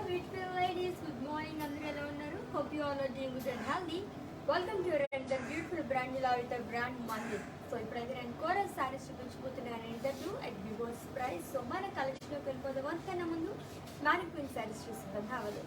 beautiful ladies. Good morning. Andru ela unnaru? Hope you all are doing good and healthy. Welcome to another beautiful brand new with a brand Monday. So ఇప్పుడైతే నేను కోరస్ సారీస్ చూపించబోతున్నాను interview at బిగోస్ price. So మన కలెక్షన్లోకి వెళ్ళిపోదాం. అంతకన్నా ముందు mannequin sarees చూస్తుందాం. హావదు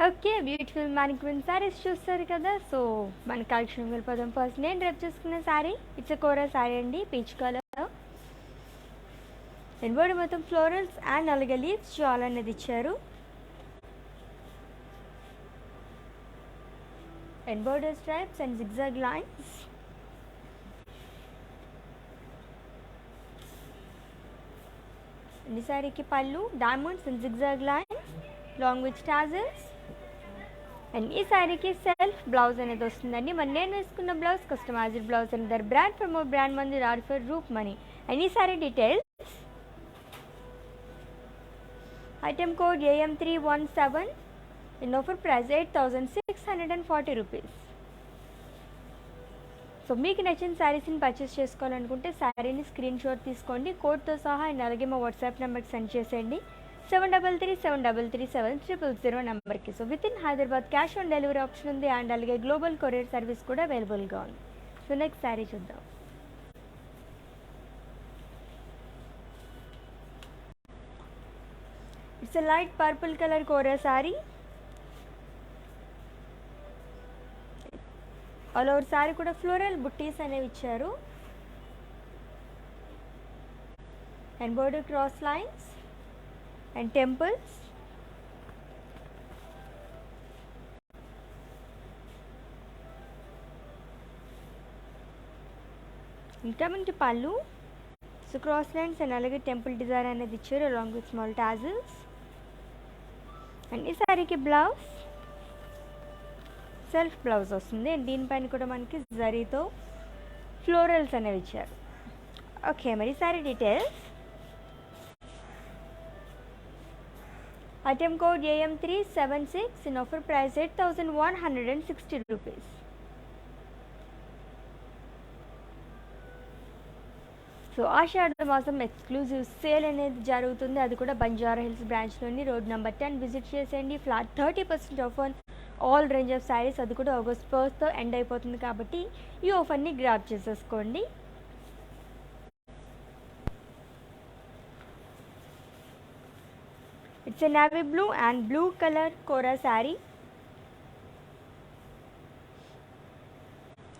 ఓకే, బ్యూటిఫుల్ మ్యానిక్విన్ శారీస్ చూస్తారు కదా. సో మన కలెక్షన్ వెళ్ళిపోదాం. ఫస్ట్ నేను రేపు చేసుకున్న శారీ ఇట్స్ కోరా శారీ అండి, పీచ్ కలర్. ఎన్బోర్డ్ మొత్తం ఫ్లోరల్స్ అండ్ అలాగే లీవ్స్ చాలా అనేది ఇచ్చారు. In border stripes and zigzag lines. ఈ శారీకి pallu diamonds and zigzag lines long with tassels. And ఈ శారీకి సెల్ఫ్ బ్లౌజ్ అనేది వస్తుందండి. మరి నేను వేసుకున్న blouse customised blouse another brand for more brand Mandi or for roof money. And ఈ sari details item code AM317 in offer price 8,640 rupees. So మీకు నచ్చిన శారీస్ని పర్చేస్ చేసుకోవాలనుకుంటే శారీని స్క్రీన్ షాట్ తీసుకోండి, కోడ్తో సహా. అండ్ అలాగే మా వాట్సాప్ నెంబర్కి సెండ్ చేసేయండి 7337337000 నెంబర్కి. So with in Hyderabad cash on delivery option ఉంది అండ్ అలాగే గ్లోబల్ కొరియర్ సర్వీస్ కూడా అవైలబుల్గా ఉంది. సో నెక్స్ట్ శారీ చూద్దాం. It's a light purple colour kora sari. All over sari కూడా ఫ్లోరల్ బుట్టీస్ అనేవి ఇచ్చారు. And border cross lines and temples. And coming to pallu, so cross lines and alage temple design అనేది ఇచ్చారు along with small tassels. And ఈ సారీకి blouse self blouse వస్తుంది and దీనిపైన కూడా మనకి జరీతో ఫ్లోరల్స్ అనేవి ఇచ్చారు. ఓకే, మరి saree details item code AM376 in offer price 8,160 rupees. So Ashadha మాసం ఎక్స్క్లూజివ్ సేల్ అనేది జరుగుతుంది, అది కూడా బంజారా హిల్స్ బ్రాంచ్లోని రోడ్ నెంబర్ 10 విజిట్ చేసేయండి. Flat 30% off on all range of sarees, అది కూడా ఆగస్ట్ 1st ఎండ్ అయిపోతుంది కాబట్టి ఈ ఆఫర్ని గ్రాబ్ చేసేసుకోండి. It's a navy blue and blue color Kora saree.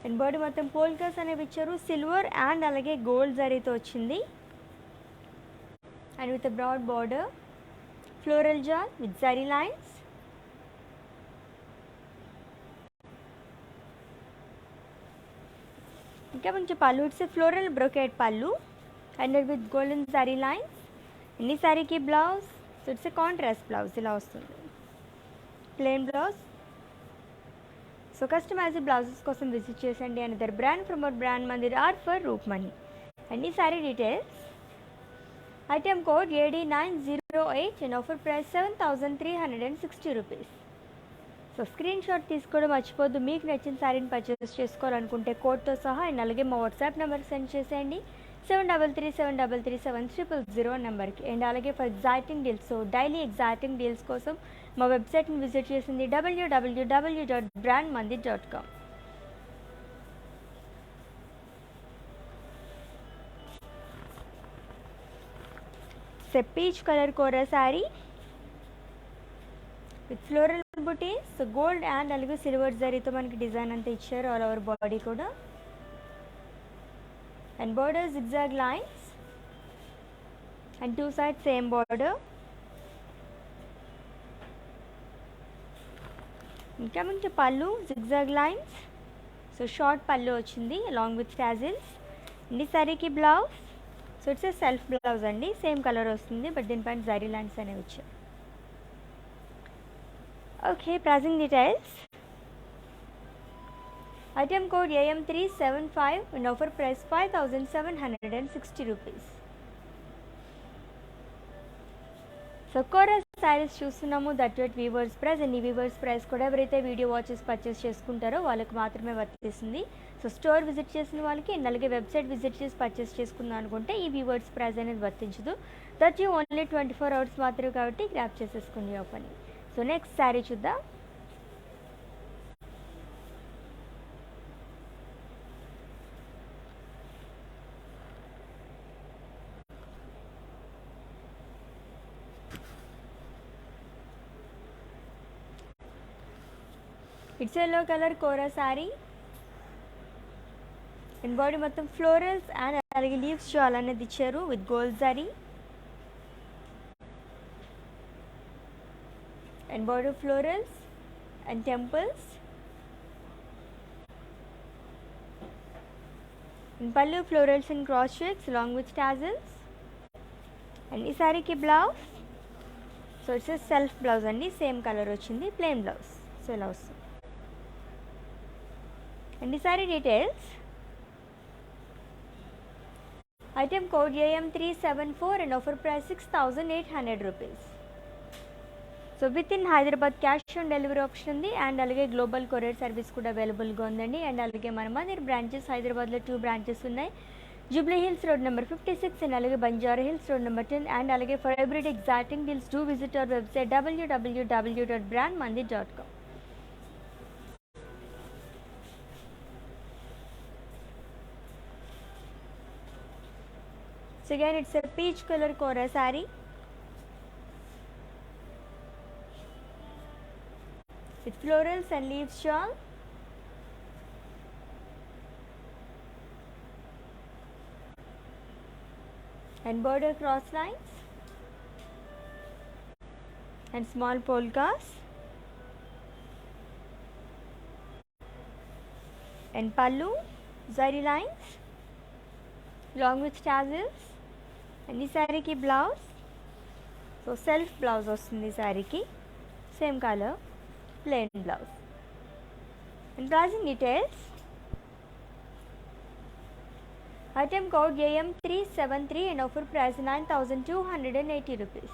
And body మొత్తం పోల్కాస్ అనేవి ఇచ్చారు. సిల్వర్ అండ్ అలాగే గోల్డ్ జరీతో వచ్చింది. And with broad border floral jaal with zari lines. ఇంకా మంచి pallu, it's floral brocade pallu and with golden zari lines. ఈ సారీకి blouse, so it's a contrast blouse ఇలా వస్తుంది, plain blouse. So customized blouses కోసం విజిట్ చేసండి. Another brand from our brand Mandir or for roof money. And ఈ sorry details item code AD908 and offer price 7,360 rupees. So screen shot తీసుకోవడం మర్చిపోద్దు. మీకు నచ్చిన శారీని పర్చేస్ చేసుకోవాలనుకుంటే కోడ్తో సహా అండ్ అలాగే మా వాట్సాప్ నెంబర్కి సెండ్ చేసేయండి 7337337000 నెంబర్కి. అండ్ అలాగే for exciting deals, so daily exciting deals కోసం మా వెబ్సైట్ని విజిట్ చేసింది www.brandmandi.com. It's a peach colour kora sari with floral buttis. So gold and అలాగే సిల్వర్ జరీతో మనకి డిజైన్ అంతా ఇచ్చారు ఆల్ ఓవర్ బాడీ కూడా. And border zigzag lines and two sides same border. And coming to pallu, zigzag lines. So short pallu వచ్చింది along with tassels. ఈ సారీకి blouse. So it's a self blouse అండి, same colour వస్తుంది but దీనిపైన zari lines అనేవి వచ్చాయి. Okay, pricing details. Item code AM375 and offer price 5,760 rupees. So kora sarees చూస్తున్నాము, that at weavers price. And ఈ వీవర్స్ ప్రైస్ కూడా ఎవరైతే వీడియో వాచెస్ పర్చేస్ చేసుకుంటారో వాళ్ళకి మాత్రమే వర్తిస్తుంది. సో స్టోర్ విజిట్ చేసిన వాళ్ళకి అండ్ అలాగే వెబ్సైట్ విజిట్ చేసి పర్చేస్ చేసుకుందాం అనుకుంటే ఈ వీవర్స్ ప్రైస్ అనేది వర్తించదు. దట్ యూ ఓన్లీ 24 hours మాత్రమే కాబట్టి గ్రాప్ చేసేసుకుని ఓపెన్. సో నెక్స్ట్ శారీ చూద్దాం. It's yellow colour kora sari. And body మొత్తం ఫ్లోరల్స్ అండ్ అలాగే లీవ్స్ షాల్ అనేది ఇచ్చారు with gold zari. And body florals and temples. And pallu florals and cross checks along with tassels. And ఈ శారీకి blouse. So it's self blouse అండి, same colour వచ్చింది, plain blouse. So ఇలా వస్తుంది. And the saree details. Item code AM374 and offer price 6,800 rupees. So within Hyderabad cash on delivery option ఉంది and అలాగే global courier service కూడా అవైలబుల్గా ఉందండి. And అలాగే మన మదర్ బ్రాంచెస్ హైదరాబాద్లో 2 branches ఉన్నాయి. Jubilee hills road number 56 and అలాగే Banjara hills road number 10. And అలాగే for everyday exciting deals do visit our website www.brandmandi.com. So again it's a peach color kora saree with florals and leaves shawl. And border cross lines and small polkas. And pallu zari lines along with tassels. And ఈ శారీకి blouse. So self blouse వస్తుంది ఈ శారీకి, same colour, plain blouse. And pricing details. Item code AM373 and offer price 9,280 rupees.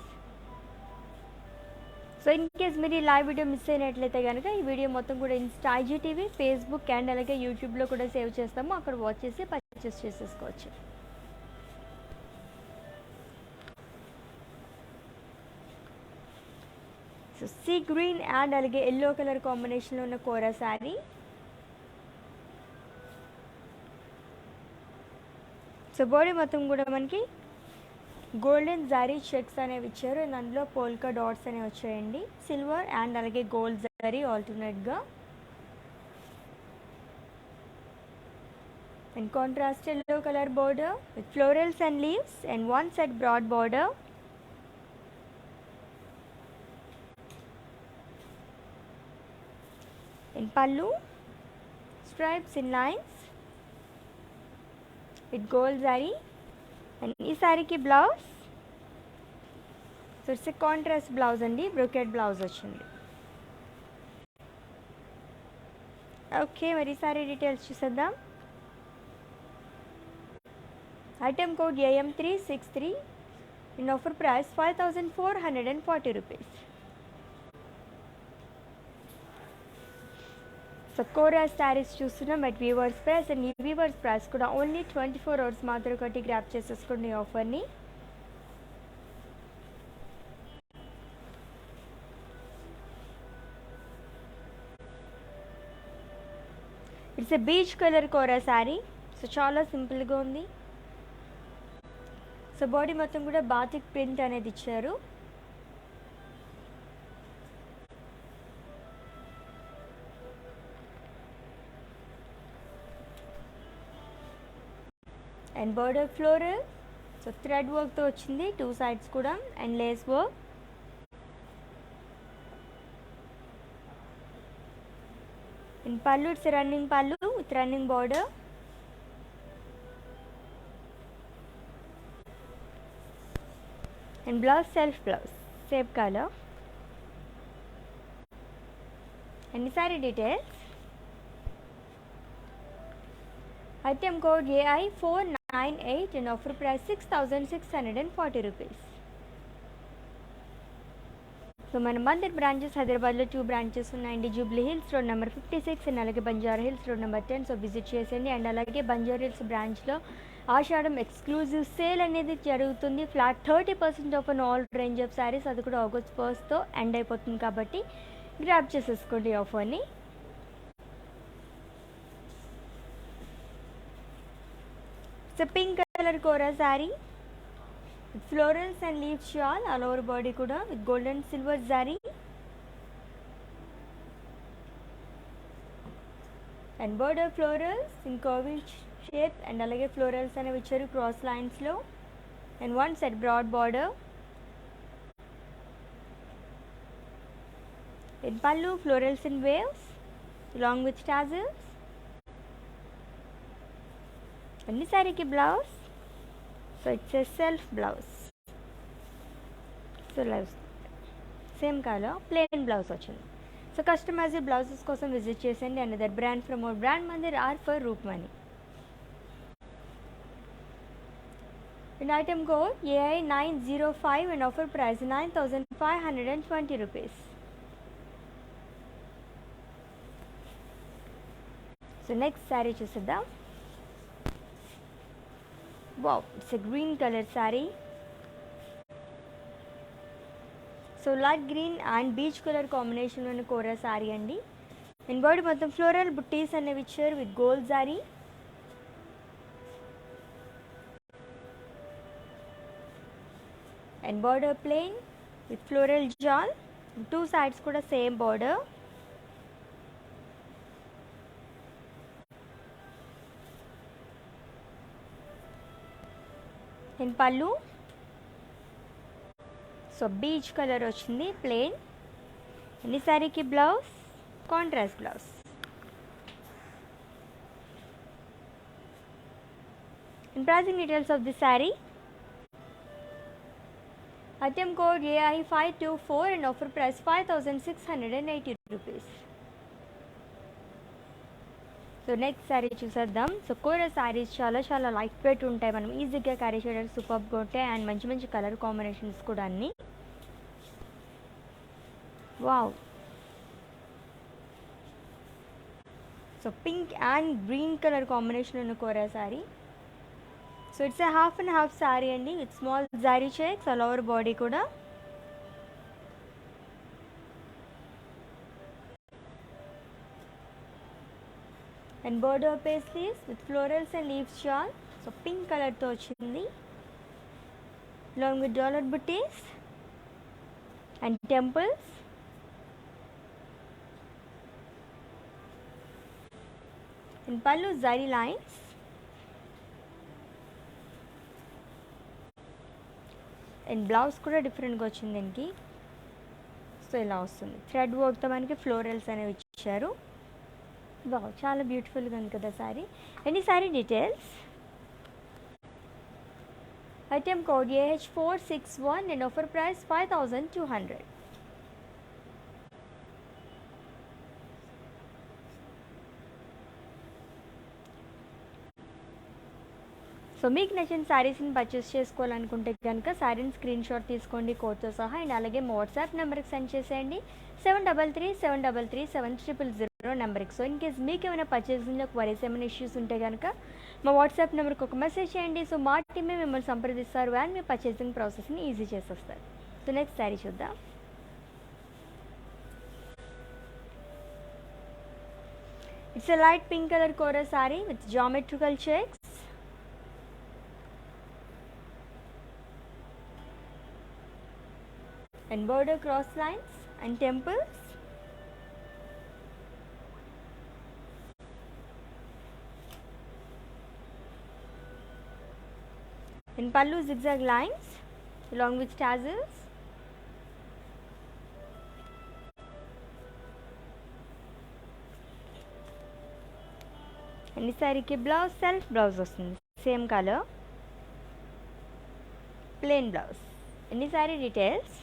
So in case మీరు ఈ live video miss అయినట్లయితే కనుక ఈ వీడియో మొత్తం కూడా ఇన్స్టా, IGTV, ఫేస్బుక్ అండ్ అలాగే యూట్యూబ్లో కూడా సేవ్ చేస్తాము, అక్కడ వాచ్ చేసి పర్చేస్ చేసేసుకోవచ్చు. సో సీ గ్రీన్ అండ్ అలాగే ఎల్లో కలర్ కాంబినేషన్లో ఉన్న కోరా శారీ. సో బాడీ మొత్తం కూడా మనకి గోల్డెన్ జరీ చెక్స్ అనేవి ఇచ్చారు అండ్ అందులో పోల్కా డాట్స్ అనేవి వచ్చాయండి, సిల్వర్ అండ్ అలాగే గోల్డ్ జరీ ఆల్టర్నేట్గా. And contrast yellow colour border with florals and leaves and one side broad border. In pallu, stripes in lines with gold zari. And ఈ సారీకి blouse. So it's contrast blouse అండి, brocade blouse వచ్చింది. Okay, మరి ఈ sorry details చూసేద్దాం. Item code AM363 in offer price 5,440 rupees. So kora sarees చూస్తున్నాం but weavers price. And ఈ weavers price కూడా ఓన్లీ 24 hours మాత్రం ఒకటి గ్రాప్ చేసేసుకోండి ఆఫర్ని. It's a beach colour kora sari. So చాలా సింపుల్గా ఉంది. సో బాడీ మొత్తం కూడా బాతిక్ ప్రింట్ అనేది ఇచ్చారు. And border floral, so thread వర్క్తో వచ్చింది 2 sides కూడా, and lace work. And pallu, it's running pallu with running border. And blouse self blouse, same colour. And saree details. Item code AI498 and offer price 6,640 rupees. So మన Mandir branches హైదరాబాద్లో 2 branches ఉన్నాయండి. Jubilee hills road number 56 and అలాగే Banjara hills road number 10. So visit చేసేయండి. And అలాగే Banjara Hills బ్రాంచ్లో ఆషాఢం exclusive sale అనేది జరుగుతుంది. Flat 30% off on all range of sarees. అది కూడా ఆగస్ట్ 1st ఎండ్ అయిపోతుంది కాబట్టి గ్రాప్ చేసేసుకోండి ఆఫర్ని. So pink colour kora saree with florals and leaf shawl, all over body kuda with gold and silver zari, and border florals in curvy shape and alage florals ane vicharu cross lines lo, and one set broad border. In pallu florals in waves along with tassels. And this saree ki blouse, so it's a self blouse, so same color plain blouse వచ్చింది. So customized blouses కోసం visit చేసేయండి. Another brand from our brand Mandir or for Roopmani. And item code AI905 and offer price 9,520 rupees. So next saree చూసేద్దాం. Wow, it's a green color saree. So light green and beach color combination ఉన్న kora saree అండి. And body మొత్తం floral buttis అనేవి ఇచ్చారు with gold zari. And border plain with floral jaal, 2 sides కూడా same border. And pallu, so beach colour వచ్చింది plain. And ఈ శారీకి blouse contrast blouse. And pricing details of the saree. Item code AI524 and offer price 5,680 rupees. So next saree చూసేద్దాం. So kora saris చాలా చాలా light weight ఉంటాయి, మనం ఈజీగా క్యారీ చేయడానికి సూపర్గా ఉంటాయి. అండ్ మంచి మంచి కలర్ కాంబినేషన్స్ కూడా అన్నీ. Wow, so pink and green colour combination ఉన్న kora sari. So it's a half and half saree అండి with small zari checks all over body కూడా. And border paisleys with florals and leaves షాల్. సో పింక్ కలర్తో వచ్చింది long with dollar buttis and temples. And pallu zari lines. And blouse కూడా డిఫరెంట్గా వచ్చింది దీనికి. సో ఇలా వస్తుంది థ్రెడ్ వర్క్తో మనకి ఫ్లోరల్స్ అనేవి ఇచ్చారు. వావ్, చాలా బ్యూటిఫుల్గా ఉంది కదా శారీ. అండ్ ఈ sari details. Item code AH461 and offer price 5,200. So మీకు నచ్చిన శారీస్ని పర్చేస్ చేసుకోవాలనుకుంటే కనుక శారీని స్క్రీన్ షాట్ తీసుకోండి కోడ్తో సహా. అండ్ అలాగే మా వాట్సాప్ నెంబర్కి సెండ్ చేసేయండి 7337337300 నెంబర్కి. సో ఇన్ కేస్ మీకు ఏమైనా పర్చేసింగ్లో క్వరీస్ ఏమైనా ఇష్యూస్ ఉంటే కనుక మా వాట్సాప్ నెంబర్కి ఒక మెసేజ్ చేయండి. సో మా టీమే మిమ్మల్ని సంప్రదిస్తారు అండ్ మీ పర్చేసింగ్ ప్రాసెస్ని ఈజీ చేసేస్తారు. సో నెక్స్ట్ శారీ చూద్దాం. It's a light pink colour kora sari with geometrical checks. and border cross lines and temples. In pallu, zigzag lines along with tassels. And ఈ సారీకి బ్లౌజ్ సెల్ఫ్ బ్లౌజ్ వస్తుంది, సేమ్ కలర్, ప్లెయిన్ బ్లౌజ్. ఎన్ని saree details.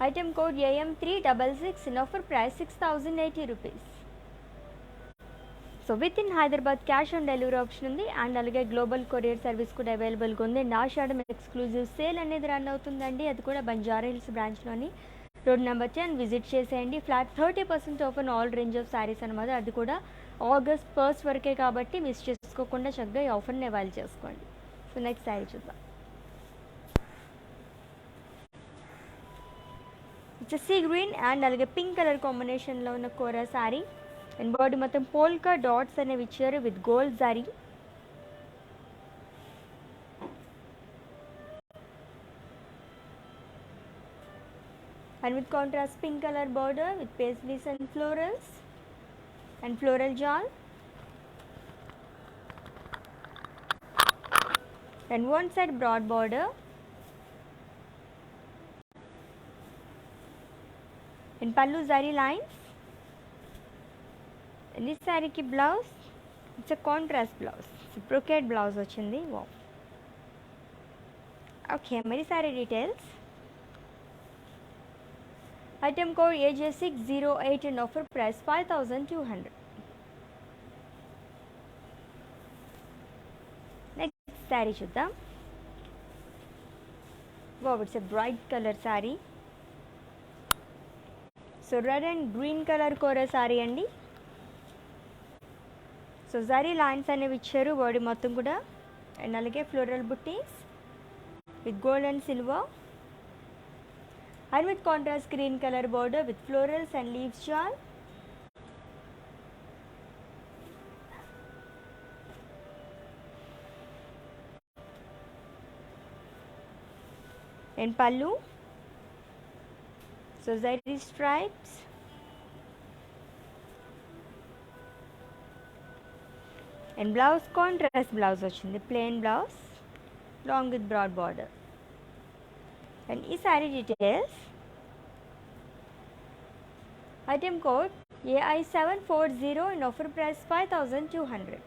Item code AM366 in offer price 6080 rupees. So with in Hyderabad cash on delivery option ఉంది and అలాగే global courier service కూడా అవైలబుల్గా ఉంది. Ashadham exclusive sale అనేది రన్ అవుతుందండి, అది కూడా బంజారా హిల్స్ బ్రాంచ్లోని రోడ్ నెంబర్ 10 విజిట్ చేసేయండి. Flat 30% off on all range of sarees అనమాట. అది కూడా ఆగస్ట్ 1st వరకే కాబట్టి మిస్ చేసుకోకుండా చక్కగా ఈ ఆఫర్ని అవైల్ చేసుకోండి. సో నెక్స్ట్ శారీ చూద్దాం. ఇట్స్ సీ గ్రీన్ అండ్ అలాగే పింక్ కలర్ కాంబినేషన్లో ఉన్న కోరా శారీ అండ్ బాడీ మొత్తం పోల్కా డాట్స్ అనేవి ఇచ్చారు with gold zari. And with contrast pink color border with paisleys and florals and floral jal, and one side broad border in pallu zari lines. And this saree ki blouse, it's a contrast blouse, it's a brocade blouse vachindi. Wow. Okay, mari saree details. Item code AJ608 and offer price 5200. Next saree chuddam. Wow, it's a bright color saree. So red and green color kora saree andi. So zari lines అనేవి ఇచ్చారు body మొత్తం కూడా and అలాగే floral buttis with gold and silver. And with contrast green color border with florals and leaves jal. And pallu, so zari stripes. And blouse contrast blouse vachindi, plain blouse long with broad border. And ఈ saree details. Item code AI740 and offer price 5200.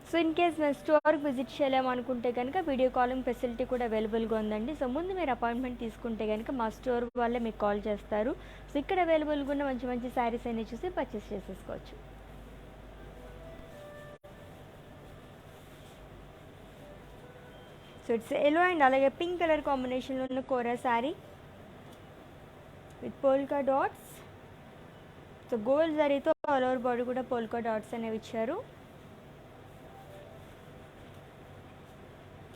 So in case మేము స్టోర్కి visit చేయలేమనుకుంటే కనుక video calling facility కూడా అవైలబుల్గా ఉందండి. So ముందు మీరు appointment తీసుకుంటే కనుక మా స్టోర్ వాళ్ళే మీకు కాల్ చేస్తారు. సో ఇక్కడ అవైలబుల్గా ఉన్న మంచి మంచి శారీస్ అన్ని చూసి పర్చేస్ చేసేసుకోవచ్చు. సో ఇట్స్ ఎల్లో అండ్ అలాగే పింక్ కలర్ కాంబినేషన్లో ఉన్న kora sari with polka dots. So gold జరీతో ఆల్ ఓవర్ బాడీ కూడా పోల్కా డాట్స్ అనేవి ఇచ్చారు.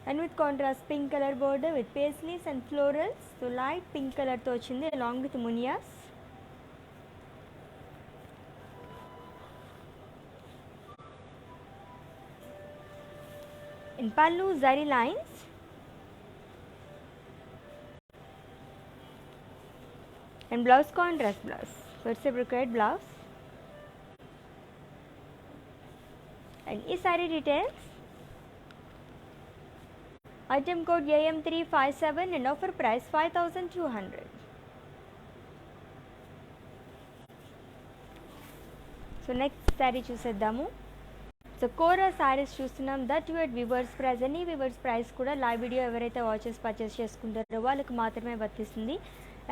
And with contrast pink colour border with paisleys and florals. So light pink కలర్తో వచ్చింది along with munias. In pallu zari lines and blouse contrast blouse, so it's a brocade blouse. And this saree details. Item code AM357 and offer price 5200. So next saree చూసేద్దాము. So kora sarees చూస్తున్నాం. That you at viewers price. Any viewers price కూడా live video ఎవరైతే watches purchase చేసుకుంటారో వాళ్ళకి మాత్రమే వర్తిస్తుంది.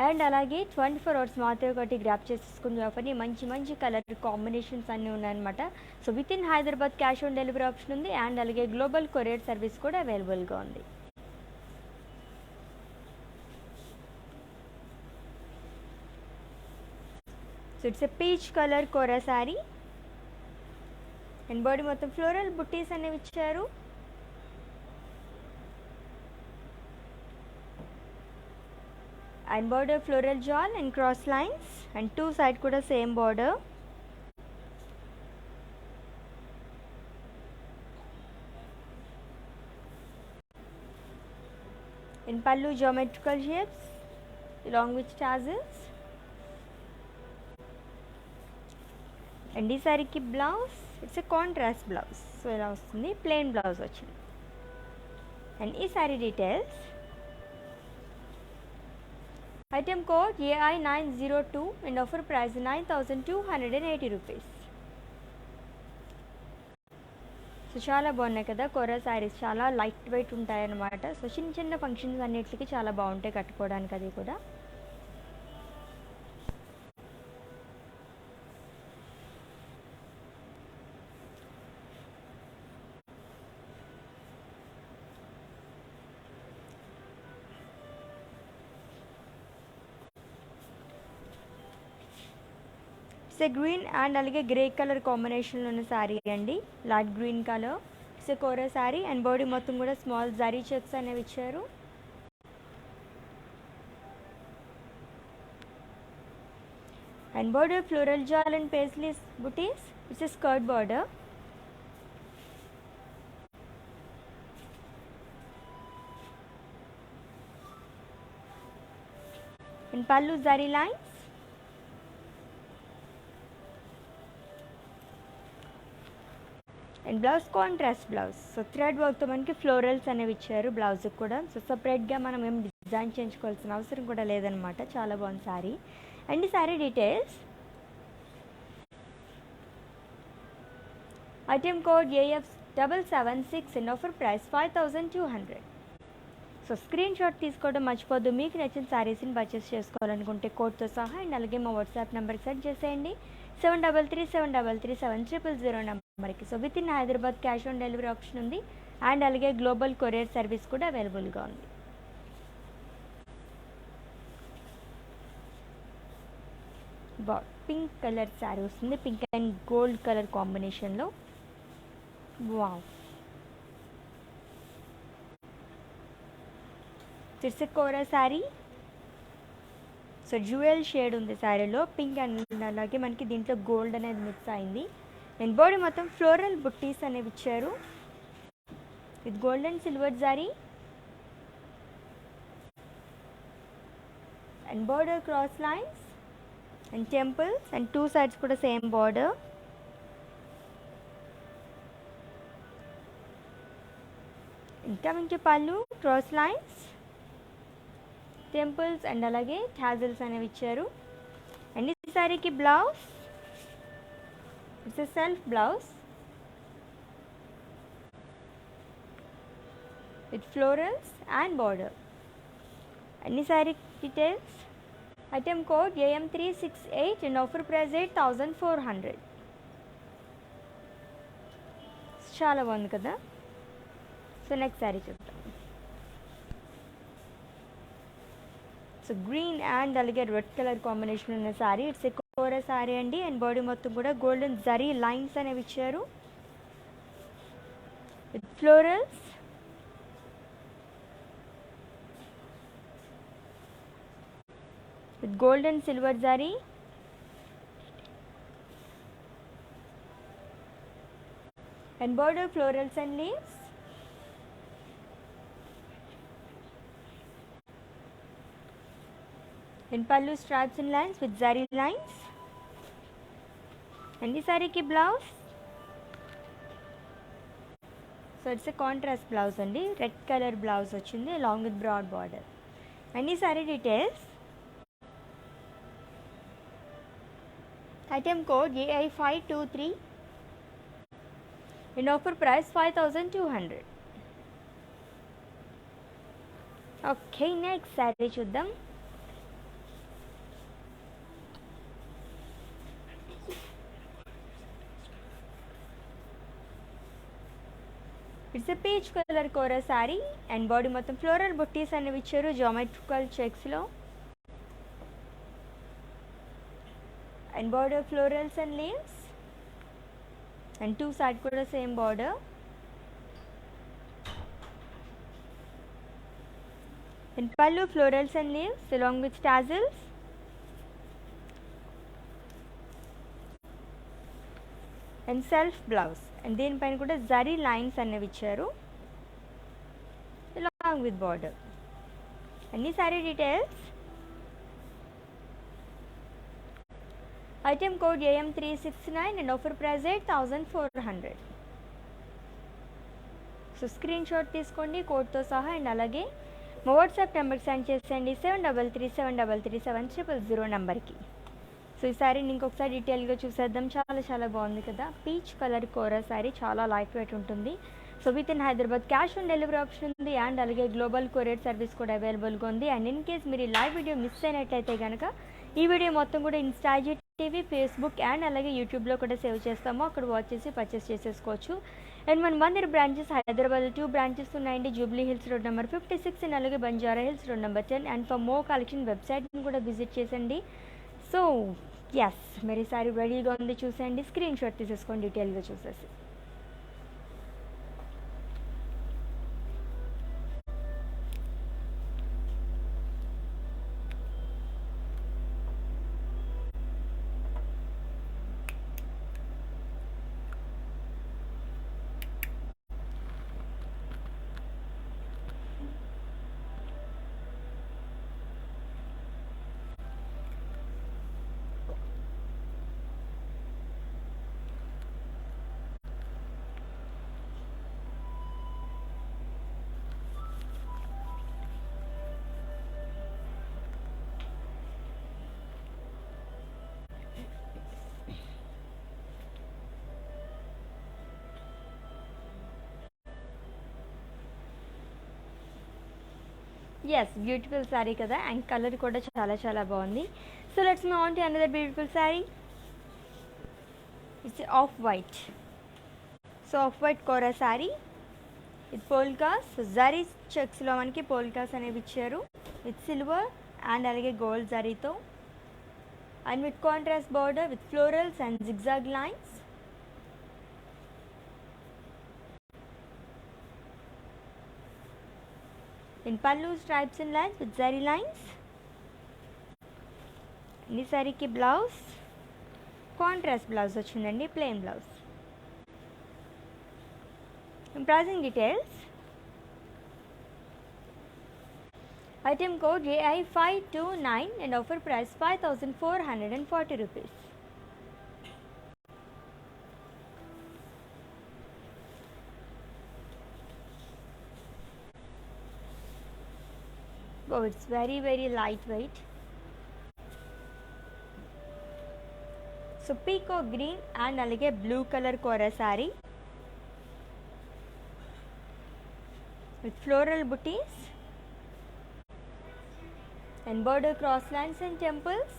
And అలాగే 24 hours మాత్రమే ఒకటి గ్రాప్ చేసేసుకునే ఆఫర్ని మంచి మంచి కలర్ కాంబినేషన్స్ అన్నీ ఉన్నాయన్నమాట. So with in Hyderabad cash on delivery option ఉంది అండ్ అలాగే గ్లోబల్ కొరియర్ సర్వీస్ కూడా అవైలబుల్గా ఉంది. So it's a peach colour kora sari and body మొత్తం ఫ్లోరల్ బుట్టీస్ అనేవి ఇచ్చారు. And border floral jaal and cross lines and two side కూడా same border. In pallu, geometrical shapes along with tassels. And ఈ సారీకి blouse it's a contrast blouse. So ఇలా వస్తుంది, plain blouse వచ్చింది. And ఈ sorry details, item code AI902 and offer price 9280 rupees. So చాలా బాగున్నాయి కదా కోరా శారీస్, చాలా లైట్ వెయిట్ ఉంటాయి అన్నమాట. సో చిన్న చిన్న ఫంక్షన్స్ అన్నిటికీ చాలా బాగుంటాయి కట్టుకోవడానికి. అది కూడా గ్రీన్ అండ్ అలాగే గ్రే కలర్ కాంబినేషన్లో ఉన్న శారీ అండి, light green colour. It's kora sari and body మొత్తం కూడా స్మాల్ జరీ చెక్స్ అనేవి ఇచ్చారు. And border floral jaal and paisley buttis. It's skirt border. And pallu zari lines. And blouse contrast blouse. So thread వర్క్తో మనకి ఫ్లోరల్స్ అనేవి ఇచ్చారు బ్లౌజ్కి కూడా. సో సపరేట్గా మనం ఏం డిజైన్ చేయించుకోవాల్సిన అవసరం కూడా లేదనమాట. చాలా బాగుంది శారీ. అండ్ ఈ sari details, item code AF776 and offer price 5200. So screen shot తీసుకోవడం మర్చిపోద్దు. మీకు నచ్చిన శారీస్ని పర్చేస్ చేసుకోవాలనుకుంటే కోడ్తో సహా అండ్ అలాగే మా వాట్సాప్ నెంబర్కి సెండ్ చేసేయండి, 7337337000 నెంబర్కి. So with in Hyderabad cash on delivery option ఉంది అండ్ అలాగే గ్లోబల్ కొరియర్ సర్వీస్ కూడా అవైలబుల్గా ఉంది. పింక్ కలర్ శారీ వస్తుంది, పింక్ అండ్ గోల్డ్ కలర్ కాంబినేషన్లో. Wow, it's kora sari. So jewel shade ఉంది శారీలో, పింక్ అండ్ అలాగే మనకి దీంట్లో గోల్డ్ అనేది మిక్స్ అయింది. అండ్ బాడీ మొత్తం ఫ్లోరల్ బుట్టీస్ అనేవి ఇచ్చారు with gold and silver zari. And border cross lines and temples and two sides కూడా సేమ్ బార్డర్. ఇంకా మంచి pallu, cross lines, temples and అలాగే టాజల్స్ అనేవి ఇచ్చారు. అండ్ ఈ సారీకి blouse, it's a self blouse with florals and border. అన్ని saree details, item code AM368 and offer price 8400. చాలా బాగుంది కదా. సో నెక్స్ట్ శారీ చూద్దాం. సో గ్రీన్ అండ్ అలాగే రెడ్ కలర్ కాంబినేషన్ ఉన్న శారీ. ఇట్స్ ఎ కోరా శారీ అండి. అండ్ బాడీ మొత్తం కూడా గోల్డెన్ జరీ లైన్స్ అనేవి ఇచ్చారు with florals. With gold and silver zari. And border florals and leaves. In pallu stripes and lines with zari lines. And this saree ki blouse. So it's a contrast blouse andi, red color blouse ochindi along with broad border. And this saree details, item code AI523 and offer price 5200. Okay, next saree chuddam. It's a peach colour kora sari and body మొత్తం floral buttis అనేవి ఇచ్చారు geometrical చెక్స్లో. And border florals and leaves and two side కూడా same border. And pallu florals and leaves along with tassels. And self blouse and దీనిపైన కూడా zari lines అనేవి ఇచ్చారు along with border. అన్ని saree details. Item code AM369 and offer price 8400. So screenshot తీసుకోండి కోడ్తో సహా. And అలాగే మా వాట్సాప్ నెంబర్కి సెండ్ చేసేయండి 7337337000 నెంబర్కి. సో ఈ శారీని ఇంకొకసారి డీటెయిల్గా చూసేద్దాం. చాలా చాలా బాగుంది కదా. పీచ్ కలర్ కోరా శారీ, చాలా లైట్ వెయిట్ ఉంటుంది. So with in Hyderabad cash on delivery option ఉంది. అండ్ అలాగే గ్లోబల్ కొరియర్ సర్వీస్ కూడా అవైలబుల్గా ఉంది. అండ్ ఇన్ కేస్ మీరు ఈ లైవ్ వీడియో మిస్ అయినట్లయితే కనుక ఈ వీడియో మొత్తం కూడా ఇన్స్టాజీ టీవీ, ఫేస్బుక్ అండ్ అలాగే యూట్యూబ్లో కూడా సేవ్ చేస్తాము. అక్కడ వాచ్ చేసి పర్చేస్ చేసేసుకోవచ్చు. అండ్ మన మందిర్ బ్రాంచెస్ హైదరాబాద్ 2 బ్రాంచెస్ ఉన్నాయండి. Jubilee hills road number 56 and అలాగే Banjara hills road number 10. And for more collection వెబ్సైట్ని కూడా విజిట్ చేసండి. సో ఎస్, మీరు ఈసారి రెడీగా ఉంది చూసేయండి. స్క్రీన్ షాట్ తీసేసుకోండి డీటెయిల్గా చూసేసి. ఎస్, బ్యూటిఫుల్ శారీ కదా. అండ్ కలర్ కూడా చాలా చాలా బాగుంది. So let's move on to another beautiful saree. It's off white. So off white kora sari with polkas, zari చెక్స్లో మనకి పోల్కాస్ అనేవి ఇచ్చారు విత్ సిల్వర్ అండ్ అలాగే గోల్డ్ జరీతో. And with contrast border with florals and zigzag lines. In pallu stripes and lines with zari lines. ఈ సారీకి blouse contrast blouse వచ్చిందండి, plain blouse. Pricing details. Item code AI529 and offer price 5440 rupees. Oh, it's very very lightweight. So peacock green and alage blue color kora saree with floral booties and border cross lines and temples.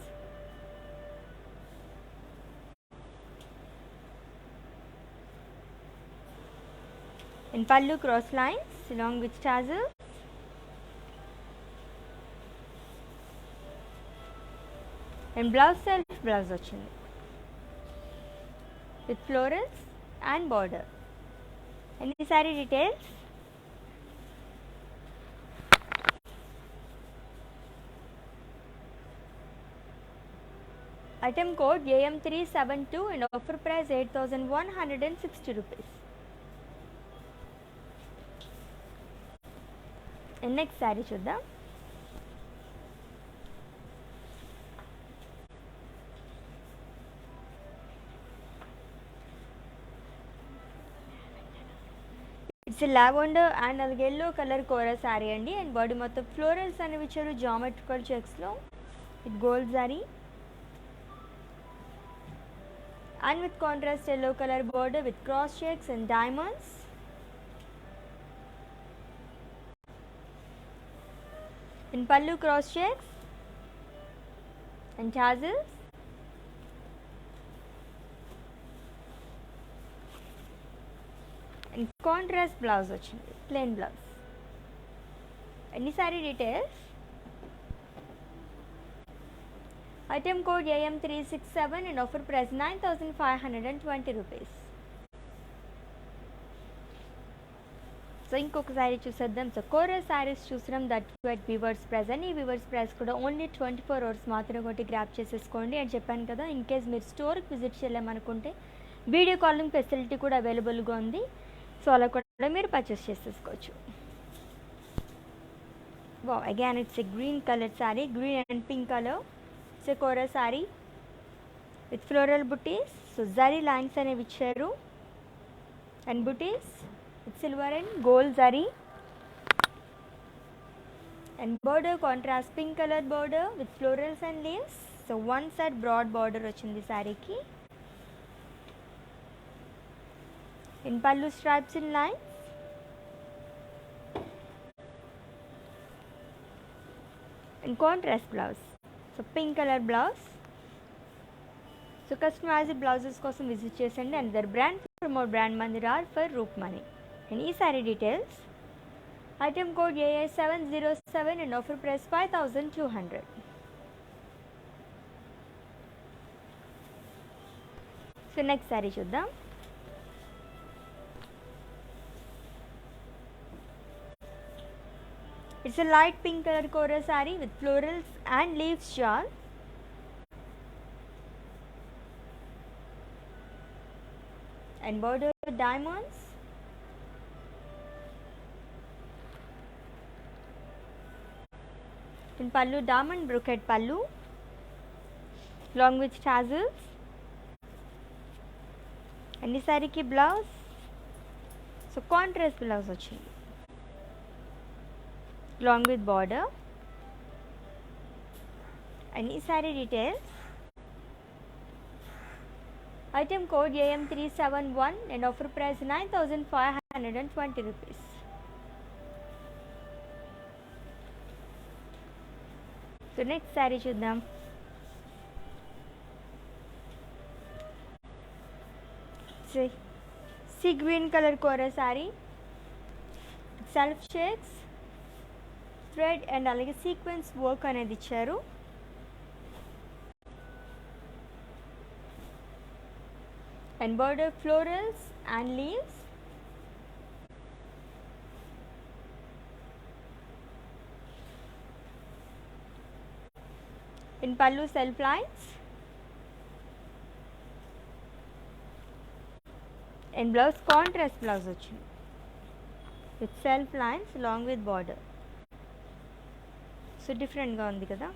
And pallu cross lines along with tassels. And blouse self blouse వచ్చింది with florals and border. And the saree details. Item code AM372 and offer price 8160 rupees. And next saree చూద్దాం. It's lavender and అలాగే yellow colour kora saree అండి. And body మొత్తం florals అనేవి ఇచ్చారు geometrical చెక్స్లో with gold zari and with contrast yellow colour border with cross checks and diamonds. In pallu cross checks and tassels. And contrast blouse వచ్చింది, plain blouse. ఎన్ని saree details. Item code AM367 and offer price 9520 rupees. So ఇంకొక శారీ చూసేద్దాం. So kora saris చూసినాం that at weavers price అని. ఈ weavers price కూడా only 24 hours మాత్రమే ఒకటి గ్రాప్ చేసేసుకోండి అని చెప్పాను కదా. ఇన్ కేస్ మీరు స్టోర్కి విజిట్ చేయలేమనుకుంటే వీడియో కాలింగ్ ఫెసిలిటీ కూడా అవైలబుల్గా ఉంది. సో అలా కూడా మీరు పర్చేస్ చేసేసుకోవచ్చు. Wow, again it's a green colored saree, green and pink color. It's a Kora saree with floral booties. So zari lines అనేవి ఇచ్చారు and booties with silver and gold zari, and border contrast pink colored border with florals and leaves. So one side broad border వచ్చింది సారీకి. In pallu stripes in lines, and contrast blouse. So pink color blouse. So customized blouses కోసం visit చేసండి. Another brand from our brand Mandirar for Roopmani. And ఈ saree details, item code AA707 and offer price 5200. So next saree చూద్దాం. It's a light pink color Kora saree with florals and leaves shawl. And border diamonds. In pallu diamond brocade pallu along with tassels. And ఈ సారీకి blouse, so contrast blouse వచ్చింది along with border. And ఈ sorry details, item code AM371 and offer price 9520 rupees. So next saree చూద్దాం. Sea green color Kora saree, self shades, thread and అలాగే sequence work అనేది ఇచ్చారు. And border florals and leaves. In pallu self lines. And blouse contrast blouse వచ్చింది with self lines along with border. So డిఫరెంట్గా ఉంది కదా.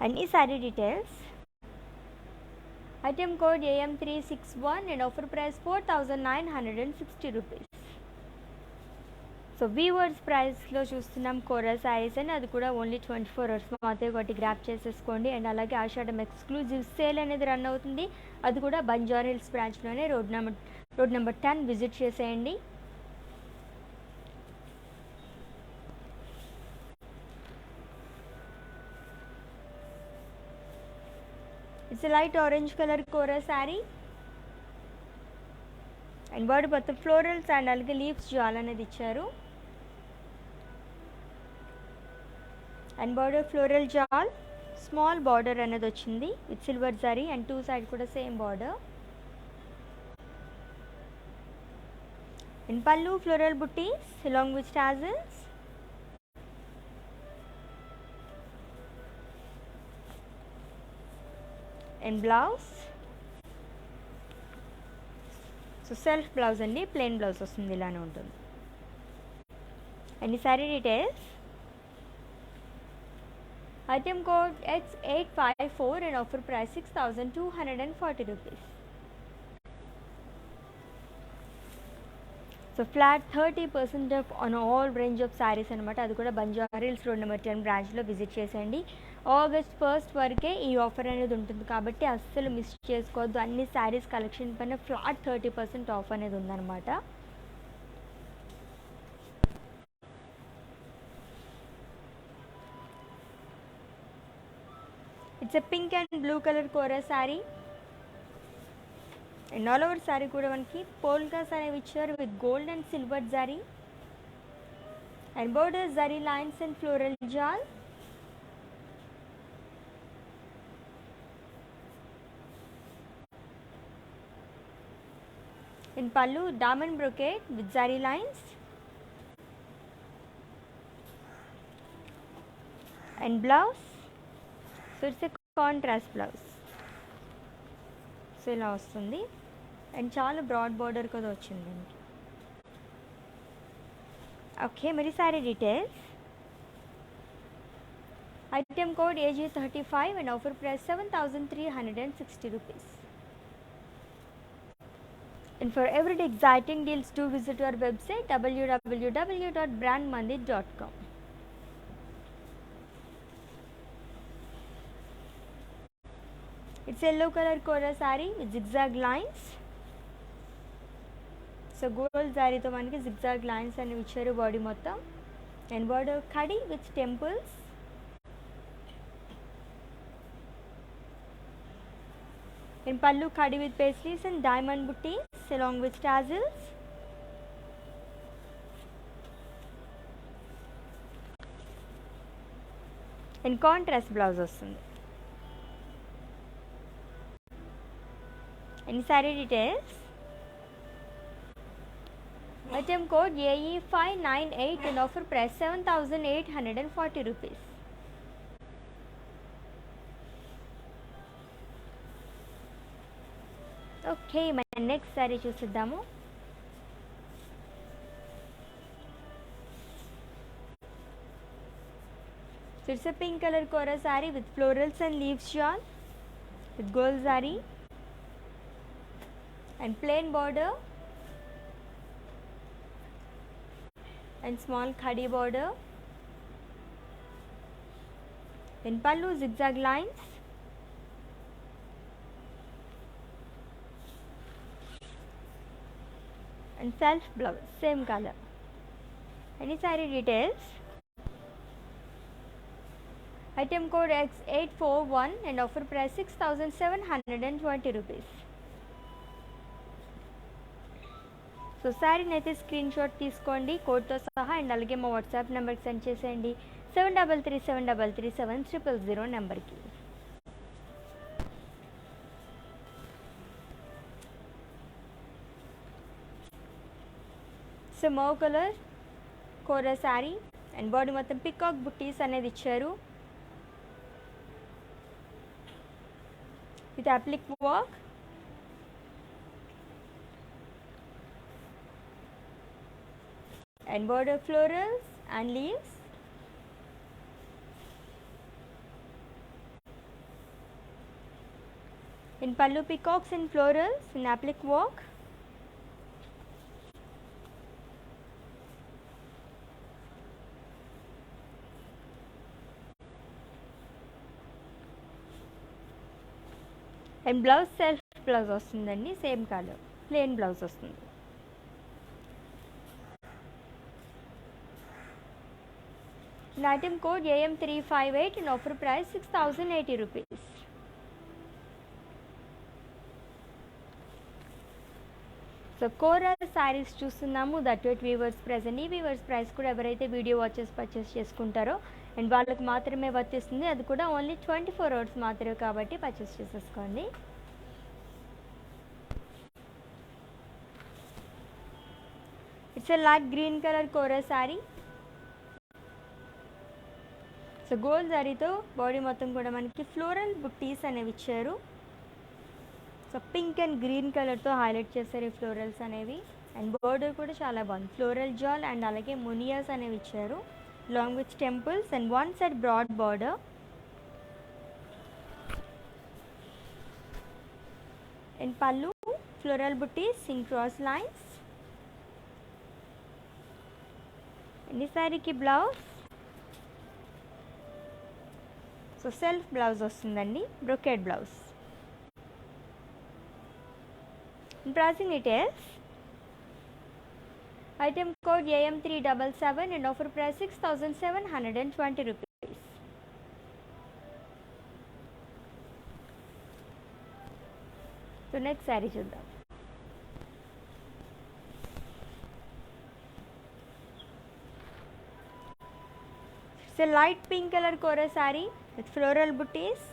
And ఈ sorry details, item code AM361 and offer price 4960 rupees. So weavers ప్రైస్లో చూస్తున్నాం కోరా సారీస్ అని, అది కూడా ఓన్లీ 24 hours మాత్రమే, ఒకటి గ్రాప్ చేసేసుకోండి. అండ్ అలాగే ఆషాఢం ఎక్స్క్లూజివ్ సేల్ అనేది రన్ అవుతుంది, అది కూడా బంజారా హిల్స్ బ్రాంచ్లోనే రోడ్ నెంబర్ 10 విజిట్ చేసేయండి. It's a light orange color Kora saree and border మొత్తం florals and అలాగే leaves jewel అనేది ఇచ్చారు. And border floral jewel, small border అనేది వచ్చింది with silver zari and two side కూడా same border. In pallu floral booties along with tassels. And blouse, so self blouse అండి, plain blouse వస్తుంది, ఇలానే ఉంటుంది. అండ్ ఈ sorry details, item code X854 and offer price 6240 rupees. So flat 30% off on all range of sarees అనమాట, అది కూడా Banjara hills road number 10 బ్రాంచ్లో visit చేసేయండి. August 1st వరకే ఈ ఆఫర్ అనేది ఉంటుంది కాబట్టి అస్సలు మిస్ చేసుకోవద్దు. అన్ని శారీస్ కలెక్షన్ పైన ఫ్లాట్ 30% ఆఫ్ అనేది ఉందన్నమాట. It's a pink and blue colour kora sari and all over sari కూడా మనకి పోల్కాస్ అనేవి ఇచ్చారు with gold and silver zari and border zari lines and floral jaal. In pallu, diamond brocade with zari lines and blouse. So it's a contrast blouse. So ఇలా వస్తుంది and చాలా broad border కూడా వచ్చిందండి. Okay, మరి saree details, Item code AG35 and offer price 7,360 rupees. And for everyday exciting deals, do visit our website www.brandmandit.com. It's yellow color kora saree with zigzag lines. So gold zari to manaki zigzag lines and icharu body mottam, and border khadi with temples. In pallu khadi with paisleys and diamond booties along with tassels. In contrast blouse వస్తుంది. In saree details, item code AE598 and offer price 7,840 rupees. Okay, my next saree చూసిద్దాము. So it's a pink color kora saree with florals and leaves shawl with gold zari and plain border and small khadi border. In pallu zigzag lines and self blouse same color. Any saree details, item code X841 and offer price 6,720 rupees. So శారీని అయితే screen shot తీసుకోండి కోడ్తో సహా, and అలాగే మా WhatsApp నెంబర్కి send చేసేయండి 7337337000 నెంబర్కి. So mauve colour kora sari and body మొత్తం పికాక్ బుట్టీస్ అనేది ఇచ్చారు with applique work. And border florals and leaves. In pallu peacocks and florals in applique work. And blouse self blouse వస్తుందండి, సేమ్ కలర్ ప్లెయిన్ బ్లౌజ్ వస్తుంది. Item code AM358 and offer price 6,080 rupees. So kora sarees చూస్తున్నాము, that at weavers price అండి. ఈ weavers price కూడా ఎవరైతే video watches purchase చేసుకుంటారో and వాళ్ళకి మాత్రమే వర్తిస్తుంది, అది కూడా ఓన్లీ 24 hours మాత్రమే కాబట్టి పర్చేస్ చేసేసుకోండి. It's a light green colour kora sari. So gold జరీతో బాడీ మొత్తం కూడా మనకి ఫ్లోరల్ బుట్టీస్ అనేవి ఇచ్చారు. సో పింక్ అండ్ గ్రీన్ కలర్తో హైలైట్ చేస్తారు ఈ ఫ్లోరల్స్ అనేవి. అండ్ బోర్డర్ కూడా చాలా బాగుంది, ఫ్లోరల్ జాల్ అండ్ అలాగే మునియాస్ అనేవి ఇచ్చారు along with temples and one side broad border. And పళ్ళు floral buttis in cross lines. And ఈ శారీకి బ్లౌజ్ సో సెల్ఫ్ బ్లౌజ్ వస్తుందండి, brocade blouse. Pricing details, item code AM377 and offer price 6,720 rupees. So next sari చూద్దాం. So light pink colour kora sari with floral buttis,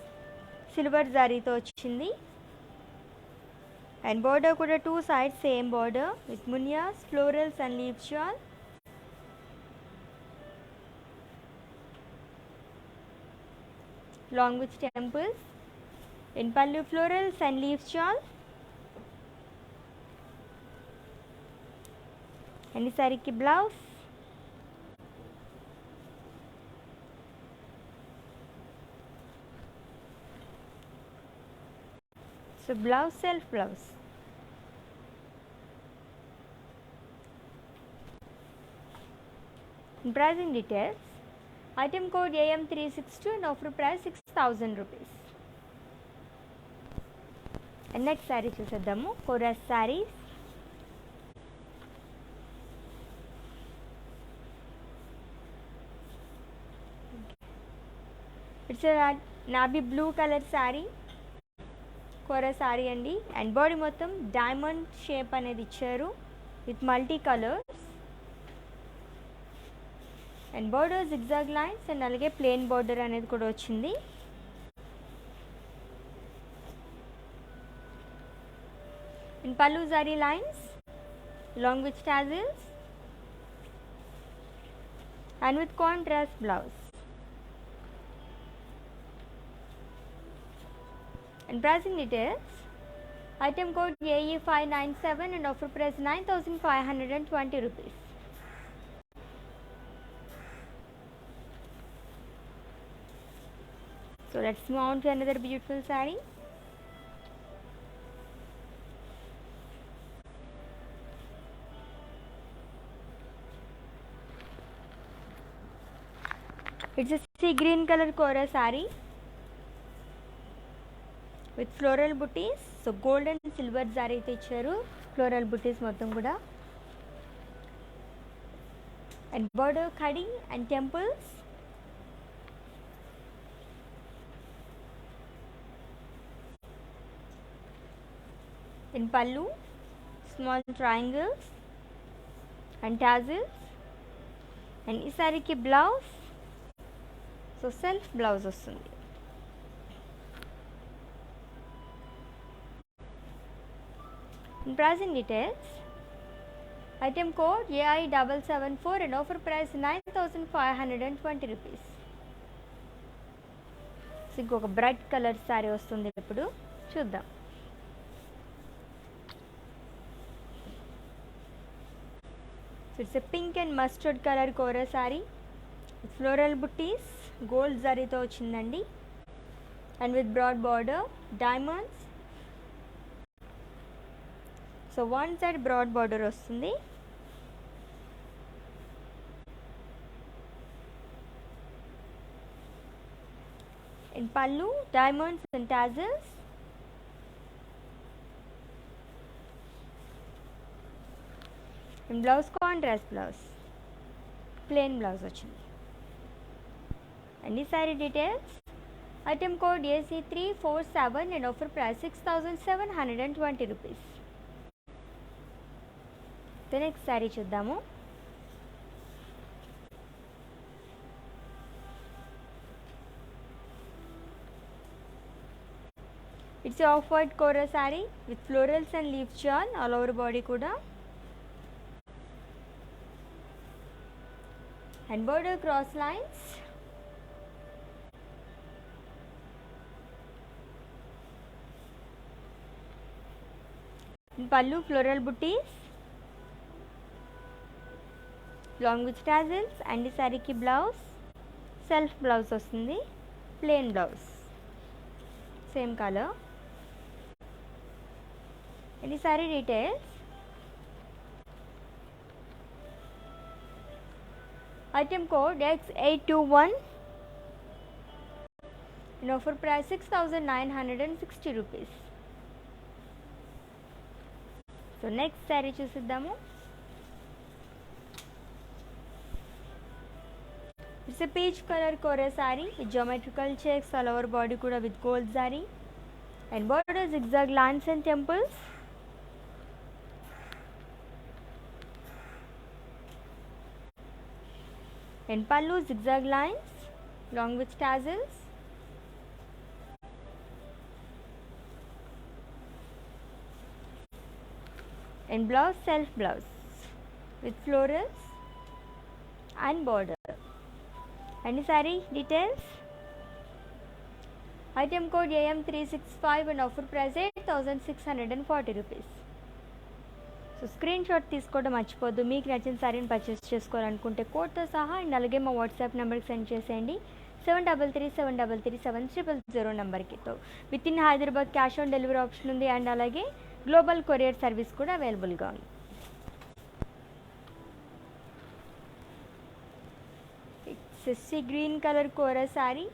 silver జారీతో వచ్చింది. And border కూడా 2 sides same border with munias, florals and leaves jaal. Along with temples. In pallu florals and leaves shawl. And ఈ శారీకి blouse So blouse, self blouse. In pricing details, item code AM362 and offer price 6,000 rupees. And next saree చూసేద్దాము, chorus sarees. It's a navy blue color saree, chorus sorry అండి. And body మొత్తం diamond shape అనేది ఇచ్చారు with multi colours. And border zigzag lines and అలాగే plain border అనేది కూడా వచ్చింది. And pallu zari lines along with tassels and with contrast blouse. And pricing details, item code AE597 and offer price 9,520 rupees. So let's move on to another beautiful saree. It's a sea green color Kora saree with floral booties. So gold and silver zari అయితే ఇచ్చారు, floral booties మొత్తం కూడా. And border khadi and temples. In pallu, small triangles and tassels. And ఈ సారీకి blouse, so self blouse వస్తుంది. In pricing details, item code AI774 and offer price 9,520 rupees. So ఇంకొక bright colour saree వస్తుంది, ఇప్పుడు చూద్దాం. So it's a pink and mustard colour kora saree with floral buttis, gold జరీతో వచ్చిందండి. And with broad border, diamonds. So one side broad border వస్తుంది. In pallu, diamonds and tassels. In blouse contrast blouse, plain blouse వచ్చింది. And ఈ sorry details, item code AC347 and offer price 6,720 rupees. The next saree చూద్దాము. It's off white kora sari with florals and leaf చార్న్ all over body కూడా. And border cross lines. Pallu floral buttis along with tassels. And ఈ శారీకి blouse, self blouse వస్తుంది, plain blouse same colour. And ఈ sari details, item code X821 and offer price 6,960 rupees. So next saree చూసిద్దాము. It's a peach colour kora saree with geometrical checks all over body కూడా with gold zari. And border zigzag lines and temples. And పల్లు zigzag lines long with tassels. And blouse, self blouse with florals and border. And saree details, item code AM365 and offer price 8,640 rupees. So screen shot తీసుకోవడం మర్చిపోద్దు. మీకు నచ్చిన సారీని purchase చేసుకోవాలనుకుంటే కోడ్తో సహా and అలాగే మా వాట్సాప్ నెంబర్కి సెండ్ చేసేయండి. 7337337000 నెంబర్కి. తో with in Hyderabad cash on delivery option ఉంది అండ్ అలాగే గ్లోబల్ కొరియర్ సర్వీస్ కూడా అవైలబుల్గా ఉంది. It's green colour kora sari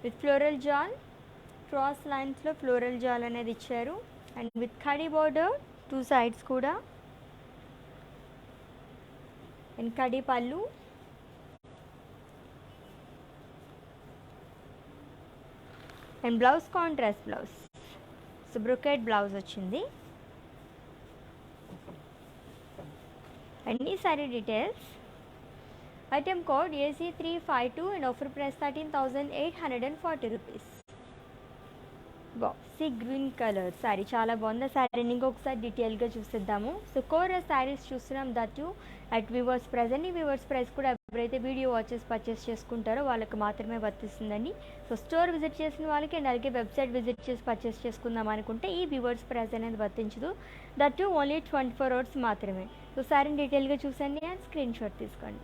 with floral jaal, cross లైన్స్లో ఫ్లోరల్ జాల్ అనేది ఇచ్చారు అండ్ విత్ కడీ బోర్డర్ 2 sides కూడా అండ్ కడీ pallu and blouse contrast blouse. So brocade blouse వచ్చింది. అండ్ ఈ sorry details, item code AC352 and offer price 13,840 rupees. Sea green colour saree చాలా బాగుంది. శారీని ఇంకొకసారి డీటెయిల్గా చూసేద్దాము. సో కోరా శారీస్ చూస్తున్నాం that you at viewers price అండి. వివర్స్ ప్రైస్ కూడా ఎవరైతే వీడియో వాచెస్ పర్చేస్ చేసుకుంటారో వాళ్ళకి మాత్రమే వర్తిస్తుందండి. సో స్టోర్ విజిట్ చేసిన వాళ్ళకి అండ్ అలాగే వెబ్సైట్ విజిట్ చేసి పర్చేస్ చేసుకుందాం అనుకుంటే ఈ వివర్స్ ప్రైస్ అనేది వర్తించదు. దట్ యూ ఓన్లీ 24 hours మాత్రమే. సో శారీని డీటెయిల్గా చూసండి అండ్ స్క్రీన్ షాట్ తీసుకోండి.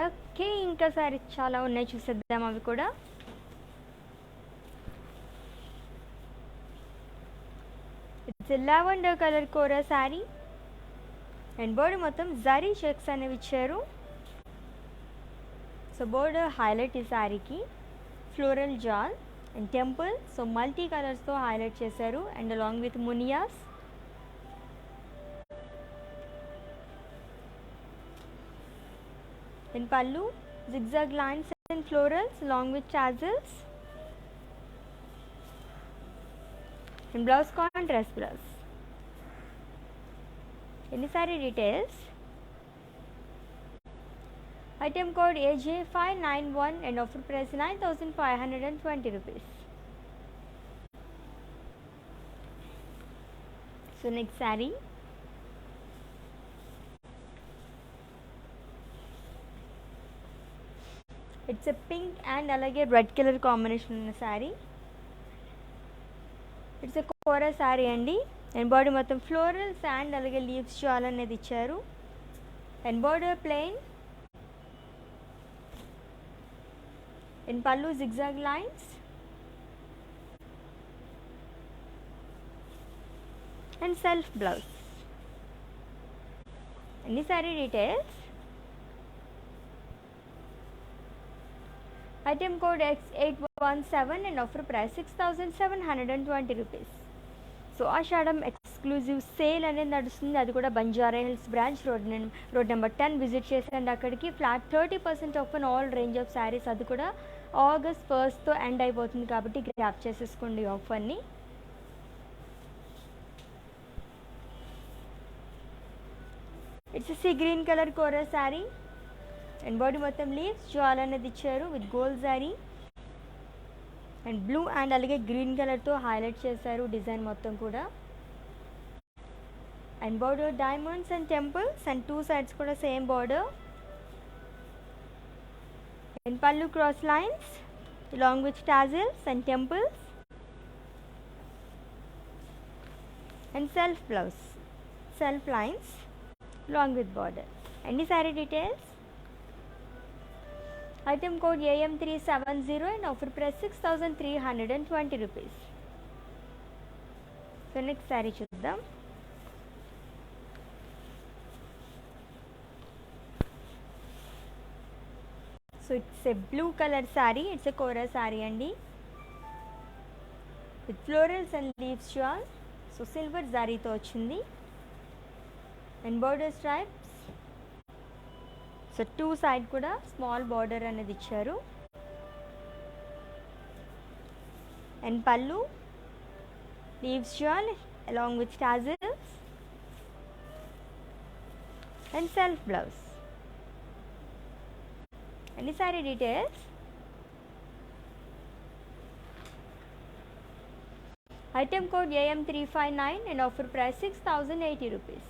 ఓకే, ఇంకా సారీ చాలా ఉన్నాయి చూసేద్దాం అవి కూడా. It's lavender colour kora sari and border మొత్తం జరీ చెక్స్ అనేవి ఇచ్చారు. సో బోర్డర్ హైలైట్ ఈ శారీకి floral jaal and temple. So multi కలర్స్తో హైలైట్ చేశారు and along with munias. In pallu, zigzag lines and florals along with tassels. In blouse contrast blouse. In the saree details, item code AJ591 and offer price 9,520 rupees. So next saree. It's a pink and అలాగే red colour combination ఉన్న saree. It's a kora saree అండి and body మొత్తం florals and అలాగే leaves jaal అనేది ఇచ్చారు and border plain and pallu zigzag lines and self blouse. అన్ని saree details, item code X817 and offer price 6,720 rupees. So Ashadham exclusive sale అనేది నడుస్తుంది. అది కూడా Banjara hills branch road number 10 visit చేసేయండి. అక్కడికి flat 30% off on all range of sarees. అది కూడా August 1st end అయిపోతుంది కాబట్టి గ్రాప్ చేసేసుకోండి ఆఫర్ని. It's sea green colour kora sari and body మొత్తం లీవ్స్ జాల్ అనేది ఇచ్చారు with gold zari and blue and అలాగే గ్రీన్ కలర్తో హైలైట్ చేశారు డిజైన్ మొత్తం కూడా. And border diamonds and temples and 2 sides కూడా same border and pallu cross lines along with tassels and temples and self blouse, self lines along with border. Any saree details, item code AM370 and offer price 6,320 rupees. So next saree చూద్దాం. So it's a blue colour saree. It's a kora saree అండి with florals and leaves jaal. So silver జారీతో వచ్చింది and border stripes. So 2 sides కూడా small border అనేది ఇచ్చారు and pallu, leaves shawl along with tassels, and self blouse. Any saree details? Item code AM359 and offer price 6080 rupees.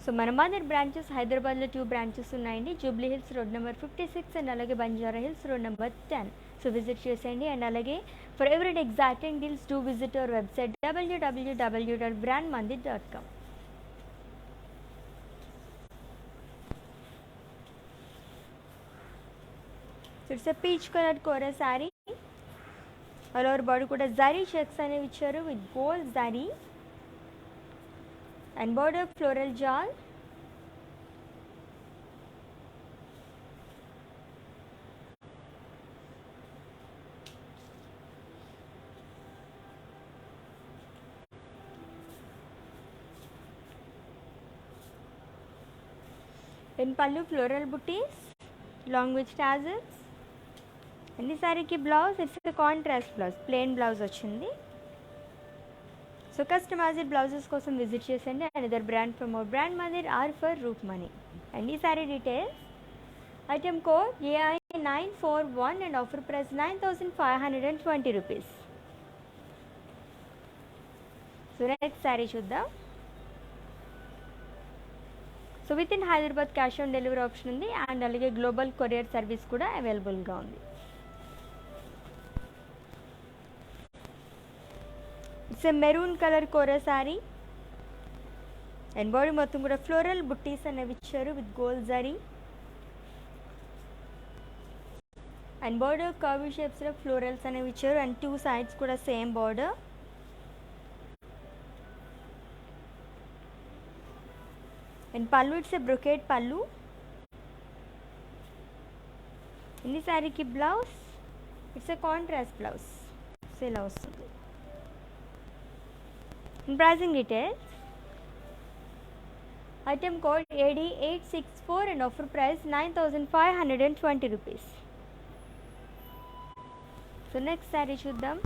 So మన Mandir branches హైదరాబాద్లో 2 branches ఉన్నాయండి. Jubilee hills road number 56 and అలాగే Banjara hills road number 10. So visit చేసేయండి. And అలాగే for every exciting deals do visit our website www.brandmandit.com. It's a peach colour kora saree. All over body కూడా zari checks అనేవి ఇచ్చారు with gold zari and border floral jal, in pallu floral booties along with tassels. And this saree ki blouse, it's a contrast blouse, plain blouse వచ్చింది. So customized blouses కోసం visit చేసండి. Another brand from our brand Mandir or for roof money. And ఈ sorry details, item code AI941 and offer price 9520 rupees. So next saree చూద్దాం. So with in Hyderabad cash on delivery option ఉంది and అలాగే global courier service కూడా అవైలబుల్గా ఉంది. It's a maroon colour kora sari and body మొత్తం కూడా floral buttis అనేవి ఇచ్చారు with gold zari and border curve షేప్స్లో ఫ్లోరల్స్ అనేవి ఇచ్చారు అండ్ 2 sides కూడా same border. And pallu, it's a brocade pallu. ఈ శారీకి blouse, it's a contrast blouse. So ఇలా వస్తుంది. Pricing details, item code AD864 and offer price 9520 rupees. So next saree చూద్దాం.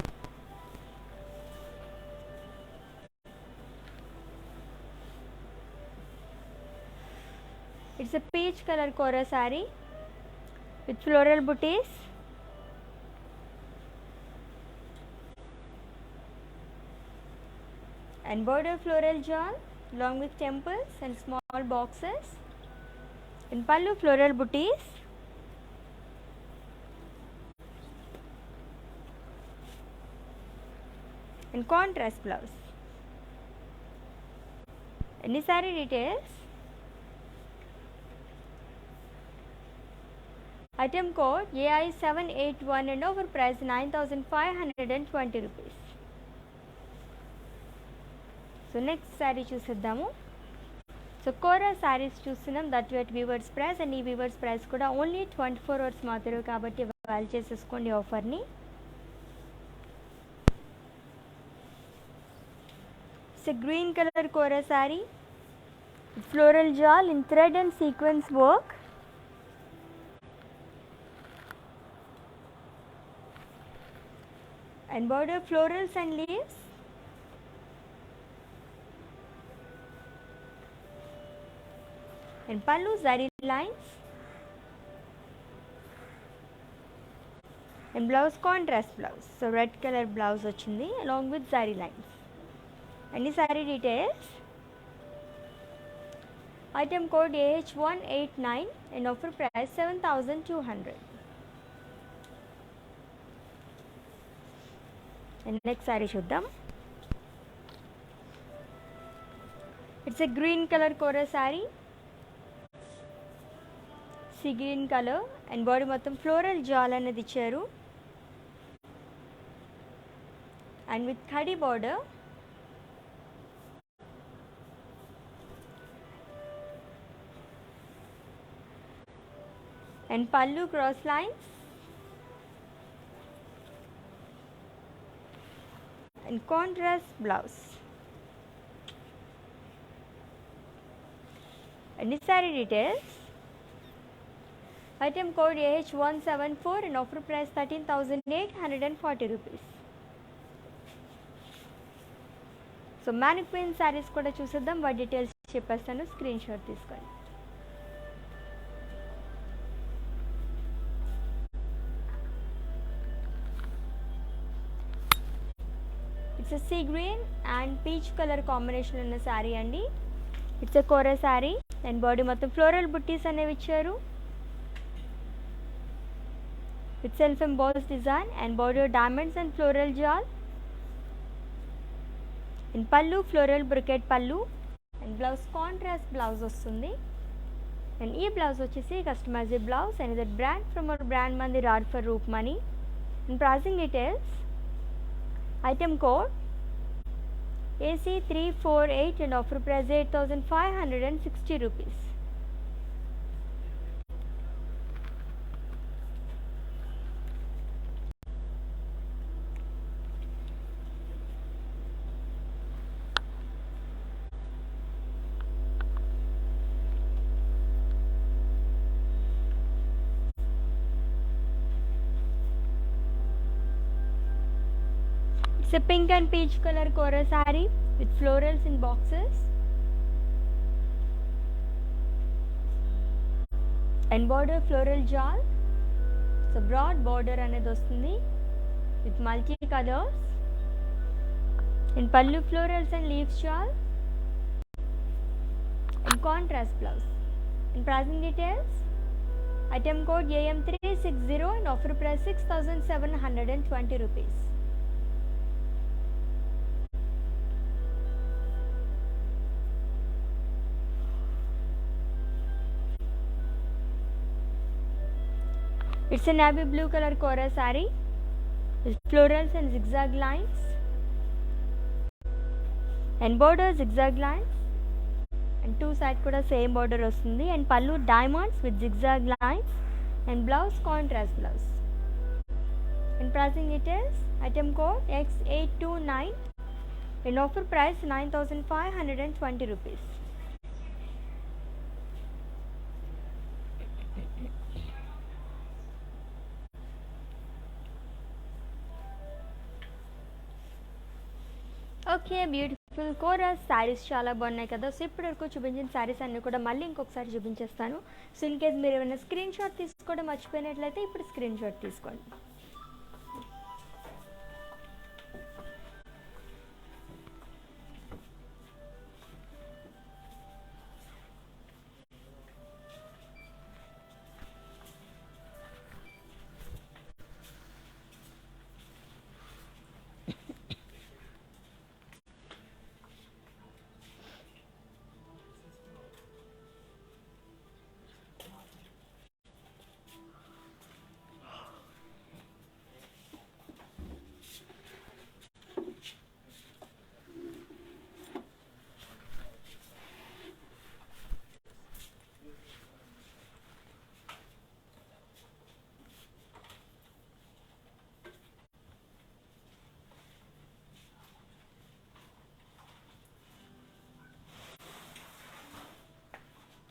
It's a peach color kora saree with floral booties and border floral jal along with temples and small boxes. In pallu, floral booties and contrast blouse. Any saree details, item code AI781 and offer price 9520 rupees. So next saree చూసేద్దాము. So kora sarees చూస్తున్నాం, that at weavers price and ఈ weavers price కూడా only 24 hours మాత్రమే కాబట్టి avail చేసేసుకోండి ఆఫర్ని. It's a green colour kora saree, floral jaal in thread and sequins work and border florals and leaves and pallu zari lines and blouse contrast blouse. So red color blouse వచ్చింది along with zari lines. And ఈ saree details, item code AH189 and offer price 7200. And next saree చూద్దాం. It's a green color kora saree, sea green color and body మొత్తం floral jal అనేది ఇచ్చారు and with khadi border and pallu cross lines and contrast blouse. And the saree details, Item code AH174 and offer price 13,840 rupees. So mannequin saris కూడా చూసేద్దాం, వాటి details చెప్పేస్తాను, screenshot తీసుకోండి. It's sea green and peach colour combination ఉన్న శారీ అండి. It's a kora sari and body మొత్తం floral buttis అనేవి ఇచ్చారు. With self embossed design and body diamonds and floral jaal. And పళ్ళు ఫ్లోరల్ బ్రొకెట్ పళ్ళు అండ్ బ్లౌజ్ కాంట్రాస్ట్ బ్లౌజ్ వస్తుంది. అండ్ ఈ బ్లౌజ్ వచ్చేసి customised blouse and that brand from our brand మంది rod for roof money. And pricing details, item code AC348 and offer price 8,560 rupees. It's a pink and peach color Kora saree with florals in boxes and border floral jal. So broad border అనేది వస్తుంది with multi colors and pallu florals and leaves jal and contrast blouse. And pricing details, item code AM360 and offer price 6,720 rupees. It's a navy blue color Kora saree with florals and zigzag lines and border zigzag lines and two side kuda same border vastundi and pallu diamonds with zigzag lines and blouse contrast blouse. And pricing details, item code X829 and offer price 9,520 rupees. Okay, beautiful kora saris చాలా బాగున్నాయి కదా. So ఇప్పటి వరకు చూపించిన శారీస్ అన్నీ కూడా మళ్ళీ ఇంకొకసారి చూపించేస్తాను. సో ఇన్ కేస్ మీరు ఏమైనా స్క్రీన్ షాట్ తీసుకోవడం మర్చిపోయినట్లయితే ఇప్పుడు స్క్రీన్ షాట్ తీసుకోండి.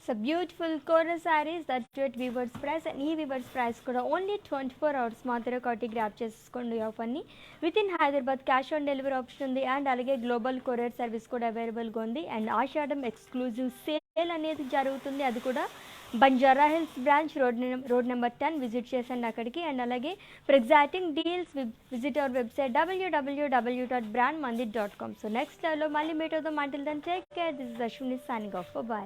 So beautiful kora saris that at weavers price and ఈ వీవర్స్ ప్రైస్ కూడా ఓన్లీ 24 hours మాత్రమే కాబట్టి గ్రాప్ చేసుకోండి ఆఫర్ని. With in Hyderabad cash on delivery option ఉంది అండ్ అలాగే గ్లోబల్ కొరియర్ సర్వీస్ కూడా అవైలబుల్గా ఉంది. అండ్ ఆషాఢం ఎక్స్క్లూజివ్ సేల్ అనేది జరుగుతుంది, అది కూడా Banjara hills branch road number 10 visit చేసండి అక్కడికి. అండ్ అలాగే for exacting deals visit our website www.brandmandit.com. So next లైవ్లో మళ్ళీ మీట్ అవుతాం. Until then take care. This is Ashwini signing off. By.